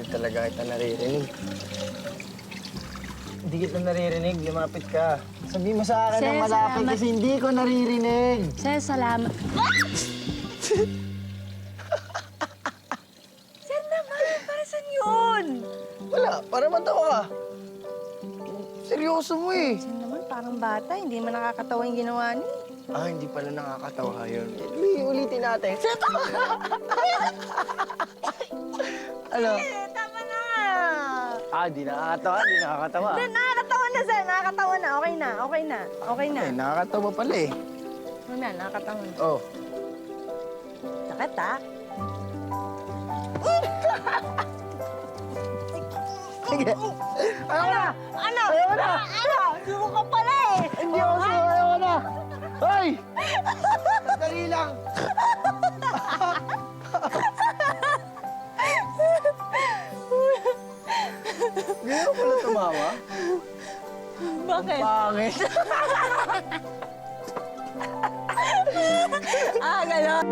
talaga kita naririnig. Hindi kita naririnig, lumapit ka. Sabi mo sa akin Sir, na malapit salamat. kasi hindi ko naririnig. Sir, salamat. Sir naman, para saan yun? Wala, para matawa ka. Seryoso mo eh. Sir naman, parang bata. Hindi naman nakakatawa yung ginawa niya. Ah, hindi pala nakakatawa yun. Ulitin natin. Seto! Ano? Tama na! Ah, di nakakatawa, di nakakatawa. Nakakatawa na, sir. Nakakatawa na. Okay na. Okay na. Okay na. Eh, nakakatawa pala eh. Ano na, nakakatawa na. Oh. Sakit, ha? Sige. Ayaw na! Ano? Ayaw na! Ano? Suko ka pala eh! Hindi ako sure, ayaw na! Hoy! Dali lang! Ngayon pala tumawa? Bakit? Pangit! Ah, gano'n.